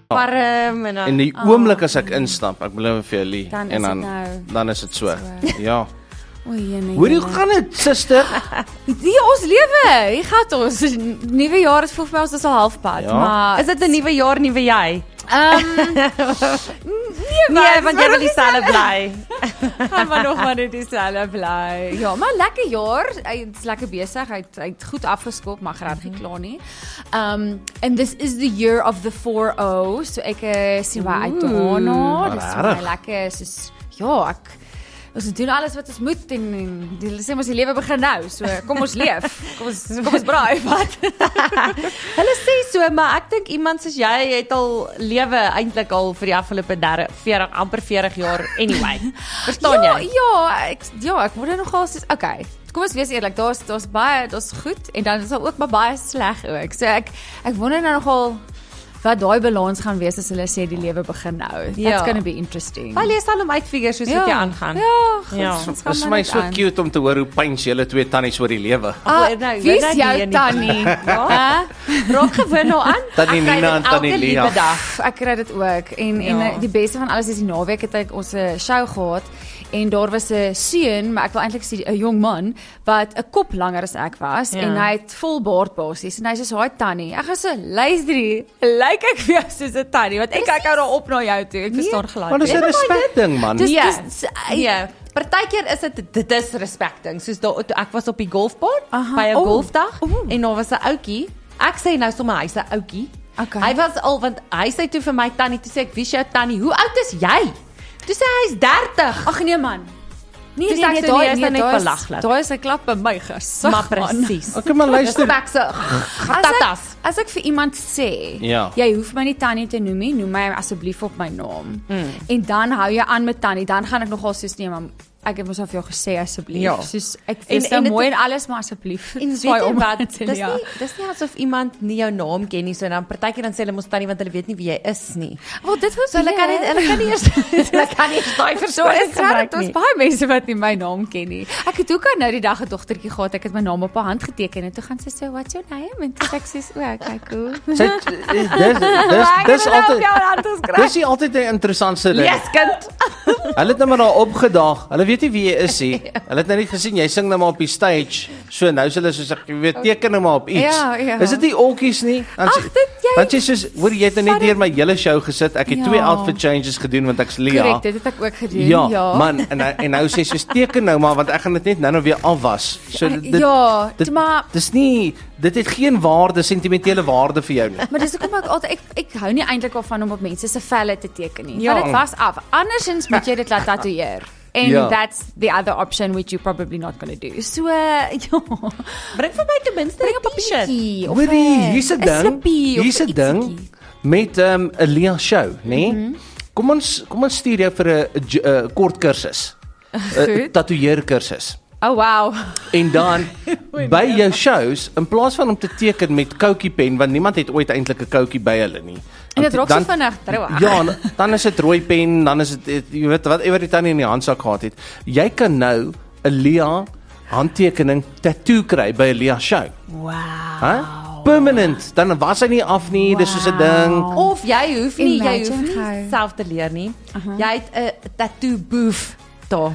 Warm en dan... En die oomblik as ek instap, ek beloof vir jou, Lee, Dan en is dit nou. dan is dit so. Ja. O, jene. Hoe gaan dit, suster? Die ons lewe, hier gaan ons. Nuwe jaar is vir my ons is al halfpad, Ja. maar Is dit 'n nuwe jaar, nuwe jy? nee, Want jy wil dieselfde bly. gaan maar nog maar net dieselfde bly. Ja, maar lekker jaar. Hy is lekker besig. Hy het goed afgeskop, maar glad nie klaar nie. And this is the year of the 4-0. So ek sien baie uit daarna. Dis vir my lekker soos ja, ons doen alles wat ons moet en die sê ons die lewe begin nou. So kom ons leef. Kom ons braai wat. Hulle sê so, maar ek dink iemand soos jy het al lewe eintlik al vir die afgelope 40, amper 40 jaar anyway. Verstaan jy? Ja, ek word nogal soos okay. Kom ons wees eerlik, daar's baie, daar's goed en dan is daar ook maar baie sleg ook. So ek wonder nou nogal wat daai balans gaan wees as hulle sê die lewe begin nou. That's gonna be interesting. Jy sal hom uitfigure soos wat jy aangaan. Ja, Dit is vir my so cute om te hoor hoe pyns julle twee tannies oor die lewe. Wie is jou tannie? Raak gewoon nou aan. Tannie Nina en Tannie Lia. Ek kry dit ook. En die beste van alles is die naweek het ek ons 'n show gehad en daar was 'n seun, maar ek wil eintlik sê 'n jong man wat 'n kop langer as ek was en hy het vol baard basies en hy sê hy tannie. Ek gesê luister hier, lyk ek vir jou soos 'n tannie want ek kyk nou daar op na jou toe. Ek verstaan glad. Maar dis 'n respek ding, man. Ja. Partykeer is dit disrespecting. Soos toe ek was op die golfbaan by 'n golfdag en daar was 'n ouetjie. Ek sê nou sommer hy's 'n ouetjie. Okay. Hy was al want hy sê toe vir my tannie, toe sê ek, "Wie is jou tannie? Hoe oud is jy?" Toe sê hy's 30. Ag nee man. Nee, Toe sê ek so, nee, is nou net belaglik. Daai is 'n klap by my gesig. Maar presies. Okay, maar luister. Respek se tatas. As ek vir iemand sê, Ja. jy hoef my nie tannie te noem nie, noem my asseblief op my naam. En dan hou jy aan met tannie, dan gaan ek nogal soos nee, maar ek het mos al vir jou gesê asseblief. Ja. Soos ek is en nou mooi dit- en alles, maar asseblief. En weet jy wat, dis nie asof iemand nie jou naam ken nie, so dan partykeer dan sê hulle mos tannie want hulle weet nie wie jy is nie. Wel dit was So hulle kan nie eers hulle kan nie eens daai verskoning gebruik Daar's nie. baie mense wat nie my naam ken nie. Ek het ook nou die dag 'n dogtertjie gehad, ek het my naam op haar hand geteken en toe gaan sy sê, "What's your name?" En toe sê ek sê, "O, okay, cool." Dis altyd Dis nie altyd 'n interessantste ding. Yes, kind. Hulle het nou maar daar opgedaag. Hulle weet nie wie jy is nie. Hulle het nou net gesien jy sing nou maar op die stage. So nou is hulle soos ek weet teken nou maar op iets. Ja. Is dit nie olkies nie? Want jy soos hoor jy het nou net deur my hele show gesit. Ek het 2 outfit changes gedoen want ek's Lia. Korrek, dit het ek ook gedoen. Ja, man en nou sê soos teken nou maar want ek gaan dit net nou weer afwas. So maar dis nie dit het geen waarde, sentimentele waarde vir jou nie. Maar dis hoekom ek altyd ek hou nie eintlik daarvan om op mense se velle te teken nie. Ja. Vat dit vas af. Andersins moet jy dit laat tatoeëer. And that's the other option which you're probably not going to do. So ja. Bring vir my ten minste 'n papiertjie. Hoorie, hier's 'n ding. Hier's 'n ding met 'n Lia show, né? Nee? Kom ons stuur jou vir 'n kort kursus. 'n Tatoeëer kursus. Oh wow. En dan by jou shows in plaas van om te teken met Cokie pen want niemand het ooit eintlik 'n Cokie by hulle nie. En dit raak so vinnig droog. Ja, dan is dit rooi pen, dan is dit jy weet whatever die tannie in die handsak gehad het. Jy kan nou 'n Lia handtekening tattoo kry by 'n Lia show. Wow. Permanent. Dan was hy nie af nie, dis soos 'n ding. Of jy hoef nie Imagine self te leer nie. Jy het 'n tattoo booth daar.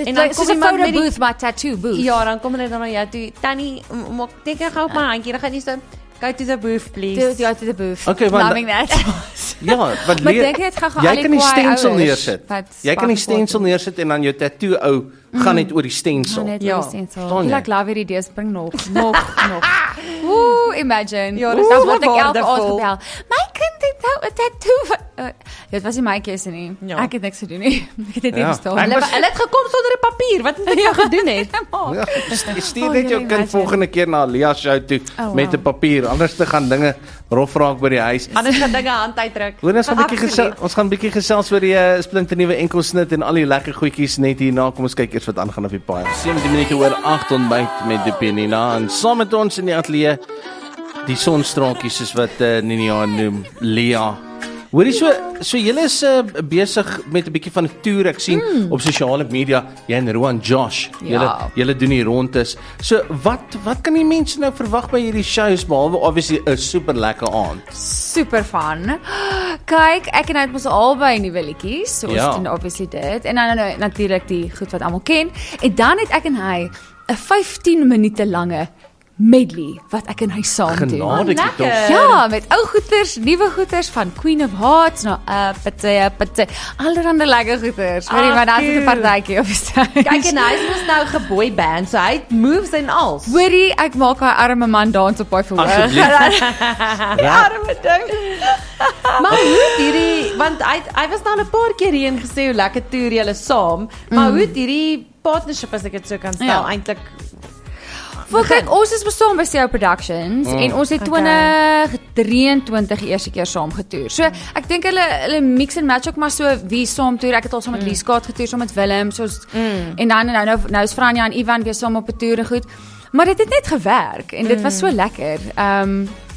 En dan kom iemand met 'n booth, maar tattoo booth. Ja, dan kom hulle dan na jou toe. Tannie, maak teken gou op my handjie. Dan gaan jy so go to the booth please. Ja, to the booth. Okay, want Loving that. ja, wat Maar dink jy dit gaan jy kan die stencil ouers neersit. wat Jy kan die spang stencil neersit en dan jou tattoo ou gaan net oor die stencil. Net Ja, oor die stencil. verstaan jy? Ek love hierdie idees bring nog. Ooh, imagine. Ja, dis word ek elke aand waardevol. gebel. My kind het nou 'n tattoo. Dit was nie my keuse nie. Ja. Ek het niks gedoen nie. Ek het dit nie Ja. verstaan. Ek was- Hulle het gekom sonder 'n papier. Wat het jy gedoen het? Ja, stuur Oh, net jou jy kind imagine. volgende keer na Lia show toe met 'n papier, anders te gaan dinge rof raak by die huis. Anders gaan dinge hand uitdruk. Hoor ons gaan 'n bietjie gesels, ons gaan 'n bietjie gesels oor die splinternuwe enkelsnit en al die lekker goedjies net hierna. Kom ons kyk eers wat aangaan op die paai. 17 minute oor 8 ontbyt met die Nina en saam met ons in die ateljee die sonstraaltjies soos wat Nina noem, Lia. Hoorie, so julle is besig met 'n bietjie van 'n toer. Ek sien op sosiale media, jy en Roan Josh, julle doen hier rondes. So wat kan die mense nou verwag by hierdie shows, behalwe obviously 'n super lekker aand? Super fun. Kyk, ek en hy het mos albei nuwe liedjies, so ons doen obviously dit. En dan natuurlik die goed wat almal ken. En dan het ek en hy 'n 15 minute lange medley wat ek en hy saam doen. Lekker. Ja, met ou goeters, nuwe goeters van Queen of Hearts na Appetite, allerhande lekker goeters. Hoorie, maar daar het 'n partytjie op die stage. Kyk, en hy is mos nou geboy band, so hy het moves en als. Hoorie, ek maak hy arme man dans op hy verhoog. Die arme ding. Maar hoe hierdie, want hy was nou 'n paar keer hier en gesê hoe lekker toer julle saam, maar hoe hierdie partnership, as ek dit so kan stel, eintlik kyk, ons is bestaan by CO Productions en ons het 2023 eerste keer saam getoer. So ek dink hulle mix en match ook maar so wie saam toer. Ek het al saam met Lieskaat getoer, saam met Willem, soos en dan nou is Franja en Ivan weer saam op 'n toer en goed. Maar dit het net gewerk en dit was so lekker.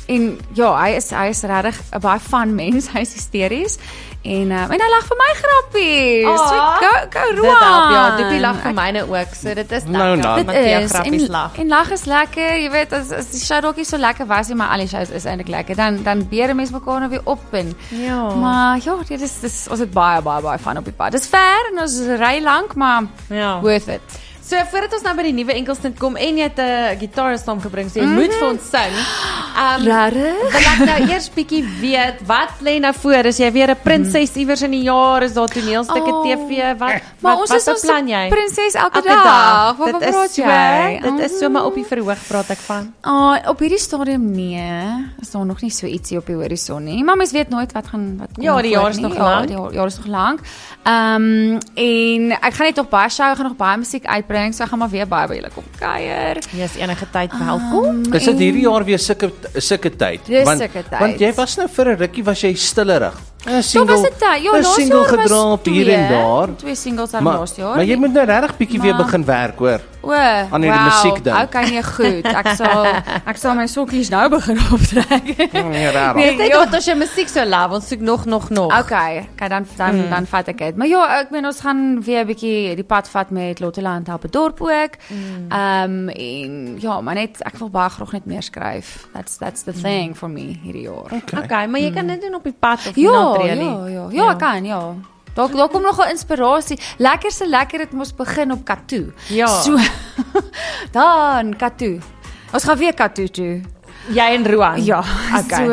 En ja, hy is regtig 'n baie fun mens. Hy is hysteries. En hy lag vir my grappies. So go Roan. Dit help, ja, Doopie lag vir myne ook. So dit is lekker. Dit is grappies lag. En lag is lekker. Jy weet as die show dalk nie so lekker was nie, maar al die shows is eintlik lekker. Dan beere mense mekaar nou weer op en maar ja, dit is ons het baie fun op die pad. Dis ver en ons ry lank, maar worth it. So voordat ons nou by die nuwe enkelstint kom en jy het 'n gitaar saamgebring, so jy moet vir ons sing. Wil ek nou eers bietjie weet wat lê nou voor? Is jy weer 'n prinses iewers in die jaar? Is daar toneelstukke, TV? Wat beplan jy? Prinses elke dag. Dit is so, dit is so maar op die verhoog praat ek van. Op hierdie stadium nee, is daar nog nie so ietsie op die horison nie. Maar mens weet nooit wat kom. Ja, die jaar is nog lank. Die jaar is nog lank. En ek gaan net nog baie show, gaan nog baie musiek uitbring. So ek gaan maar weer baie by julle kom kuier. Yes, enige tyd welkom. Is dit hierdie jaar weer sulke tyd? Want jy was nou vir 'n rukkie was jy stillerig. 'n single gedra hier en daar. 2 singles aan laas jaar. Maar jy moet nou regtig bietjie weer begin werk, hoor. Aan die musiek ding. Okay, nee, goed. Ek sal my sokkies nou begin optrek. Nee, dit wat as jy musiek so love, ons soek nog. Okay, dan vat ek dit. Maar ja, ek meen ons gaan weer 'n bietjie die pad vat met Lotteland help 'n dorp ook. En ja, maar net ek wil baie graag net meer skryf. That's the thing for me hierdie jaar. Okay, maar jy kan dit doen op die pad of Ja, ek kan, ja. Daar kom nogal inspirasie. Lekker het mos begin op Katoe. Ja. So, dan Katoe. Ons gaan weer Katoe toe. Jy en Roan. Ja. Okay. So,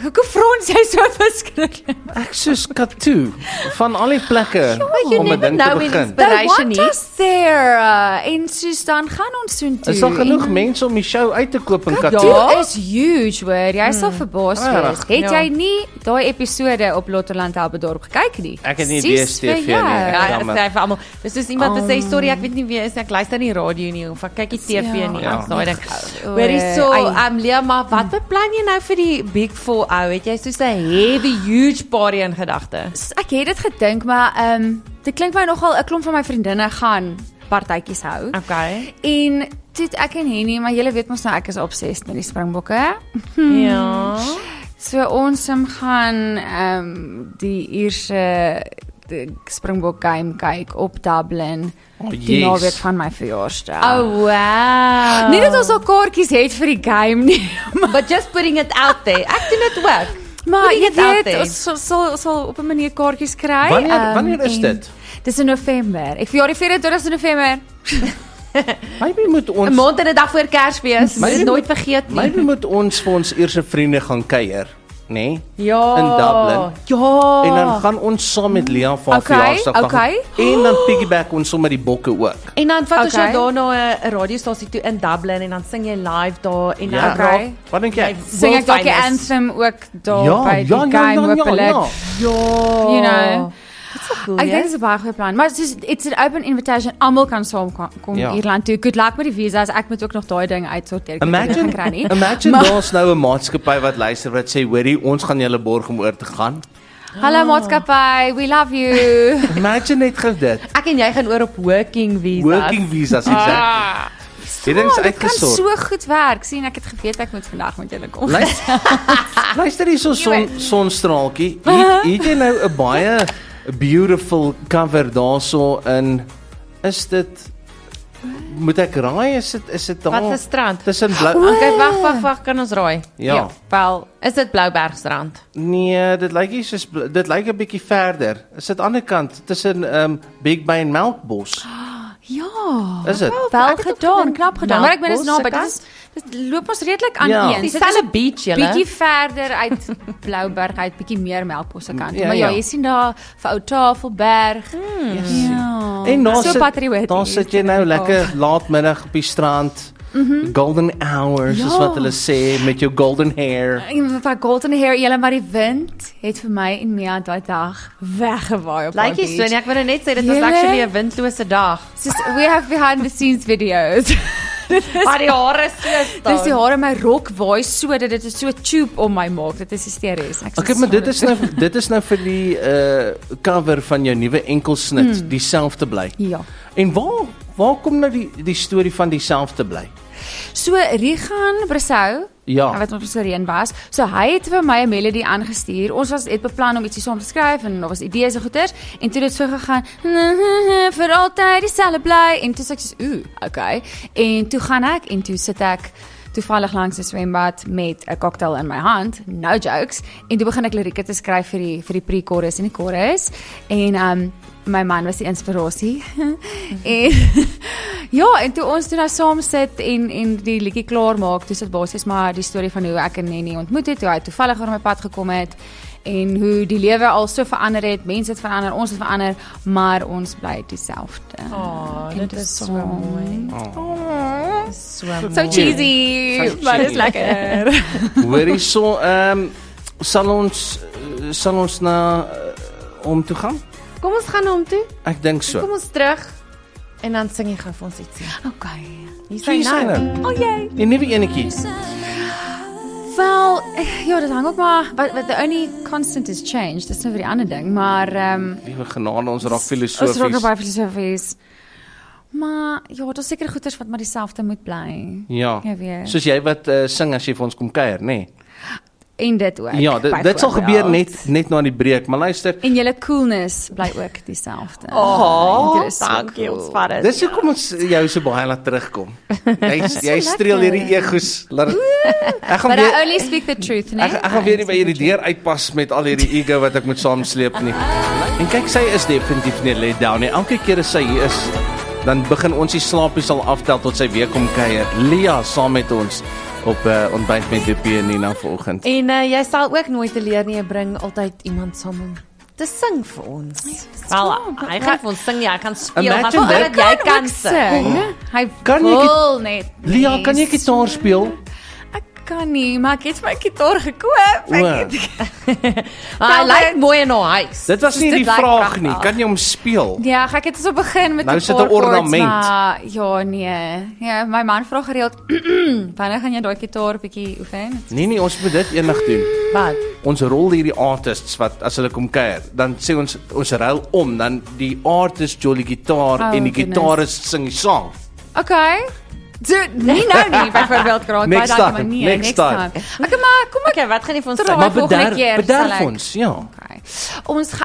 hoe frons jy so verskriklik? Ek soos Katoe van al die plekke om 'n ding te begin. They want us there. En soos dan gaan ons soheen toe. Is daar genoeg mense om die show uit te koop in Katoe? Ja, is huge, hoor. Jy sal verbaas wees. Het jy nie daai episode op Lotteland help 'n dorp gekyk nie? Ek het nie DStv nie. Ja, dit sê vir almal. Dis soos iemand wat sê, sorry, ek weet nie wie is ek luister nie radio nie of ek kyk nie TV nie. Daai ding. Hoorie so Leah, maar wat beplan jy nou vir die Big 4 ou? Het jy soos 'n heavy huge party in gedagte? Ek het dit gedink, maar dit klink my nogal 'n klomp van my vriendinne gaan partytjies hou. Okay. En dit ek en Henny, maar julle weet mos nou ek is obsessed met die Springbokke. Ja. So ons gaan die Ierse Springbok game kyk op Dublin. Die naweek van my verjaarsdag. Oh wow. Nie dat ons al kaartjies het vir die game nie, but just putting it out there. Ek doen dit ook. Maar jy weet, ons sal op 'n manier kaartjies kry. Wanneer is dit? Dis in November. Ek verjaar die 24 November. Maybe moet ons 'n maand en 'n dag voor Kersfees. Dis nooit vergeet nie. Maybe moet ons vir ons eerste vriende gaan kuier. Nee? Ja. In Dublin. Ja. En dan gaan ons saam met Leah van verjaarsdag. En dan piggyback ons sommer die bokke ook. En dan vat ons jou daar na 'n radiostasie toe in Dublin en dan sing jy live daar en dan Wat dink jy? Sing ek dalk die anthem ook daar by die game hopelik. Ja. You know. Dit is cool. Ek dink dit is 'n baie goeie plan. Maar it's an open invitation. Almal kan saamkom Ierland toe. Good luck met die visas. Ek moet ook nog daai ding uitsorteer. Imagine daar's nou 'n maatskappy wat luister wat sê, hoorie, ons gaan julle borg om oor te gaan. Hallo maatskappy, we love you. Imagine net gou dit. Ek en jy gaan oor op working visas. Working visas, exactly. Hierdie is dit kan uitgesort. so goed werk. Sien, ek het geweet ek moet vandag met julle kom. Luister hier so sonstraaltjie. Hier jy nou 'n baie beautiful cover daarso in. Is dit moet ek raai, is dit daar? Wat 'n strand? Tussen blou. Okay, wag, kan ons raai? Ja. Wel, is dit Bloubergstrand? Nee, dit lyk nie soos dit lyk 'n bietjie verder. Is dit aan die ander kant tussen Big Bay en Melkbos? Ja. Is dit? Wel gedaan, knap gedaan. Maar ek meen dit is Melkbos, naby, dit loop ons redelik aan Ja. een. Dieselfde beach julle. Bietjie verder uit Blouberg uit, bietjie meer Melkbosse kant. Ja, Maar ja, ja. jy sien daar vir Ou Tafelberg. Ja. En daar so patrioties. daar sit jy nou lekker laatmiddag op die strand. Golden hours is Ja. wat hulle sê met jou golden hair. Van golden hair, julle maar die wind het vir my en Mia daai dag weggewaai op Lyk jy so, nee, ek wou net sê dit was Julle- actually 'n windlose dag. We have behind the scenes videos. Maar die hare so staan. Dis die hare my rok waai so dat dit is so tube om my maak. Dit is hysteries. Okay, maar dit is nou vir die cover van jou nuwe enkelsnit, dieselfde bly. Ja. En waar kom nou die storie van dieselfde bly? So Rigan Brasou, Ja. wat ons reën was. So hy het vir my 'n melody aangestuur. Ons het beplan om ietsie saam te skryf en daar was idees en goeters en toe het dit so gegaan vir altyd dieselfde bly en toe sê ek soos okay. En toe gaan ek en toe sit ek toevallig langs 'n swembad met 'n cocktail in my hand, no jokes, en toe begin ek lirieke te skryf vir die pre-chorus en die chorus en my man was die inspirasie. En ja, en toe ons toe nou saam sit en die liedjie klaar maak, toe sit basies maar die storie van hoe ek en Nenny ontmoet het, hoe hy toevallig oor my pad gekom het en hoe die lewe al so verander het, mense het verander, ons het verander, maar ons bly dieselfde. Dit is so mooi. So mooi. So cheesy, maar dis lekker. Hoorie so, sal ons na om toe gaan? Kom ons gaan hom toe. Ek dink so. Kom ons terug en dan sing jy gou vir ons ietsie. Okay. Hier Wie sê sing nou. nou? Oh jee. Die nuwe enetjie. Wel, ja, dit hang ook maar what the only constant is change. Dis nou vir die ander ding, maar Liewe genade, ons raak ons raak filosofies. baie filosofies. Maar ja, daar's seker goeters wat maar dieselfde moet bly. Ja. Jy weet. Soos jy wat sing as jy vir ons kom kuier, nê? Nee. En dit ook. Ja, dit sal gebeur byvoorbeeld. net na die breek, maar luister, En julle coolness bly ook dieselfde. Oh, Dit is so dankie, cool. ons vat dit. dis hoekom ons jou so baie laat terugkom. Jy so streel lekker. hierdie egos. Ek gaan But I weer only speak the truth, nee. ek gaan weer nie by hierdie deur uitpas met al hierdie ego wat ek moet saamsleep nie. En kyk, sy is definitief nie let down nie. Elke keer as sy hier is, dan begin ons die slaapies al aftel tot sy weer kom kuier. Lia saam met ons op ontbyt met Dippie en Nina vanoggend. En jy sal ook nooit te leer nie, jy bring altyd iemand saam om te sing vir ons. Wel, hy gaan vir ons sing, ja, hy kan speel, maar Imagine voordat that. jy kan sing. Hy Kan jy wil net. Lia, kan jy gitaar speel? Ek kan nie, maar ek het my gitaar gekoop. O. Maar hy lyk mooi in haar huis. Dit was nie Dit die lyk vraag pragtig. nie. Kan jy hom speel? Ja, ek het so begin met Nou 'n sit paar 'n ornament. chords, maar ja, nee. Ja, my man vra gereeld, "Wanneer gaan jy daai gitaar bietjie oefen?" Nee, ons moet dit eendag doen. Wat? Ons rol hierdie artists wat as hulle kom kuier, dan sê ons ruil om, dan die artist jolly gitaar Oh, en die goodness. gitarist sing die song. Okay. Nie nou nie, byvoorbeeld graag Next baie dankie, time, maar nee, next next time. time. Okay, maar kom ek Okay, wat gaan jy vir ons Draai. sing? Maar volgende keer bederf sal ek- ons, ja. Okay.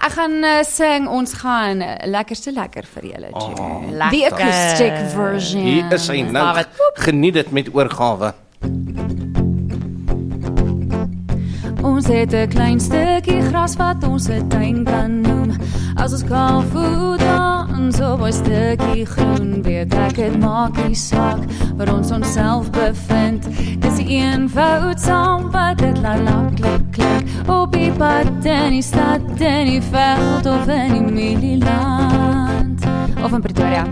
Ek gaan sing, ons gaan lekkerste lekker vir julle doen. lekker. The acoustic version. Hier is hy nou. Love it. Geniet dit met oorgawe. Ons het 'n klein stukkie gras wat ons 'n tuin kan noem. As ons kaalvoet dans op 'n stukkie groen, weet ek dit maak nie saak waar ons onsself bevind. Dis die eenvoud saam wat dit laat klink op die pad in die stad, in die veld of in die Middieland of in Pretoria.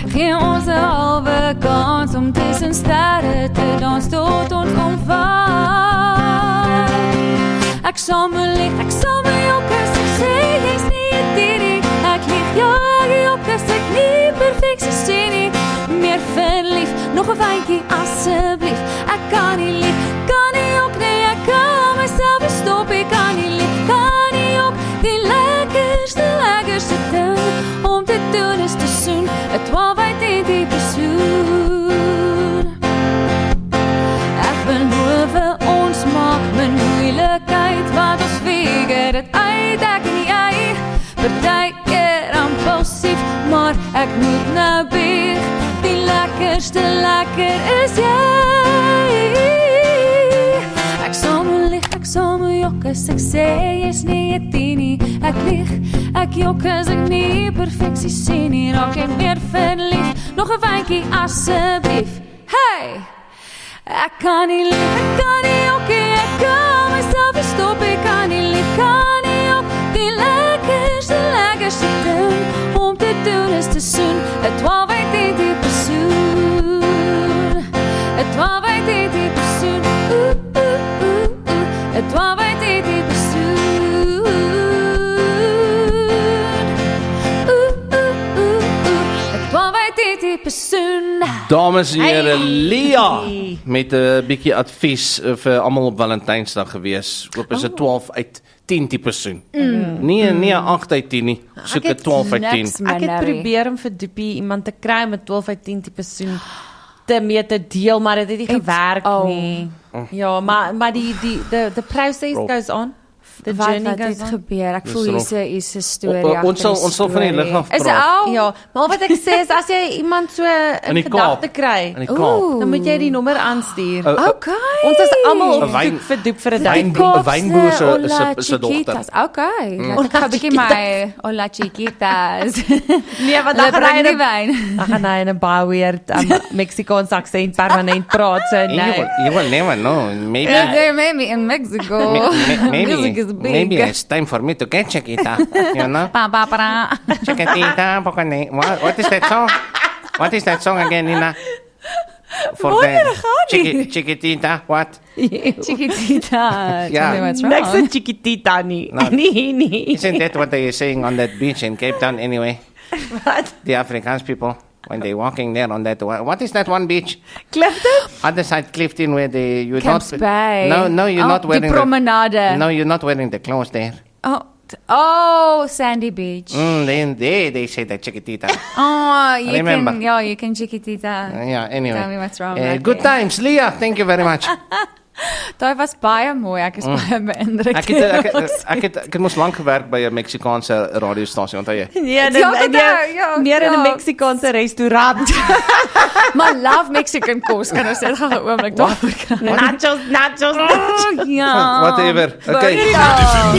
Geen ons 'n halwe kans om tussen sterre te dans tot ons omval. Ek sal my jokkes, ek sê jy's nie 'n dierie. Ek lieg jou jokkes, ek nie perfek sien nie. Meer verlief, nog 'n wyntjie asseblief. Ek kan nie lief, kan nie jok nie, ek kan myself nie stop, ek kan nie lief, kan nie jok. Die lekkerste ding om te doen is te soen, 'n 12 uit die diepe soen. Waar is jy? Ek sal lieg, ek sal jok as ek sê jy's nie 'n 10 nie. Ek lieg, ek jok as ek nie perfeksie sien nie. Raak jy meer verlief, nog 'n wyntjie asseblief. Hey! Ek kan nie lieg, ek kan nie jok nie. Ek kan myself nie stop, ek kan nie lieg, kan nie jok. Die lekkerste ding om te doen is te soen. 'n 12 uit die persoon. 'n 12 uit die persoon. 'n 12 uit die persoon. 'n 12 uit die persoon. Dames en here, Lia met 'n bietjie advies vir almal op Valentynsdag gewees. Hoop is 'n 12 uit 10 tipe persoon. Nee, 'n 8 uit 10 nie. Soek 'n 12 uit 10. Ek het probeer om vir Doopie iemand te kry om 'n 12 uit 10 tipe persoon te deel, maar dit het nie gewerk nie. Ja, maar the process goes on. The journey Wat goes het on. gebeur? Ek voel hier's 'n storie. Ons sal van die lig af Is praat. Ja, maar wat ek sê is as jy iemand so in die gedagte Kaap. kry, In die Kaap. dan moet jy die nommer aanstuur. Okay. Ons is almal op Een wyn- soek vir Doop vir 'n wyn- date. Een wynboer se dogter. Okay. Laat ek gou 'n bietjie my Hola Chiquitas. Nee, want Hulle dan gaan bring hy die in wyn. dan gaan hy in 'n baie weird Mexicaanse aksent permanent praat so nee. You will never know. Maybe Maybe in Mexico. Music is big. maybe it's time for me to get Chiquita. You know? Pa pa pa. Chiquitita, what is that song? What is that song again, Nina? For Chiquitita, what? Chiquitita. Yeah. Tell me what's Niks wrong. 'n chiquitita nie. No. Nee. Isn't that what they are saying on that beach in Cape Town anyway? Wat? The Afrikaans people, when they're walking there on that, what is that one beach? Clifton? Other side Clifton where you're Camps not... Bay. No, you're not wearing the promenade. No, you're not wearing the clothes there. Oh, Sandy Beach. Then they say that Chiquitita. Oh, you Remember. can, yeah, you can Chiquitita. Yeah, anyway. Tell me what's wrong. Good times, Leah. Thank you very much. Daai was baie mooi. Ek is baie beïndruk. Ek het mos lank gewerk by 'n Meksikaanse radiostasie, onthou jy? Nee, Ja, ja, meer in 'n ja. Meksikaanse restaurant. Maar love Mexican kos. Kan ons net gou 'n oomblik daarvoor kry? Nachos. Oh, ja. Whatever. Okay. In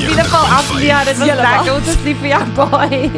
ieder geval af, ja, dit was lekker. Ons is lief vir jou, bye.